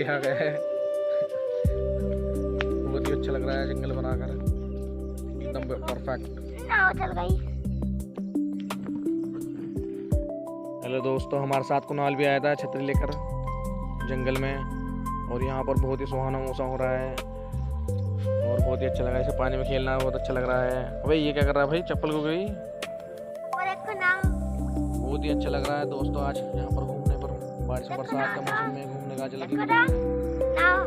आ गए। बहुत ही अच्छा लग रहा है जंगल बनाकर, एकदम परफेक्ट। नाव चल गई। हेलो दोस्तों, हमारे साथ कुणाल भी आया था छतरी लेकर जंगल में, और यहाँ पर बहुत ही सुहाना मौसम हो रहा है और बहुत ही अच्छा लगा। इसे पानी में खेलना बहुत अच्छा लग रहा है। भाई ये क्या कर रहा है भाई, चप्पल को गई। और एक नाव। बहुत ही अच्छा लग रहा है दोस्तों आज यहाँ पर घूमने पर, बारिश बरसात के मौसम में घूमने का अच्छा लगेगा। नाव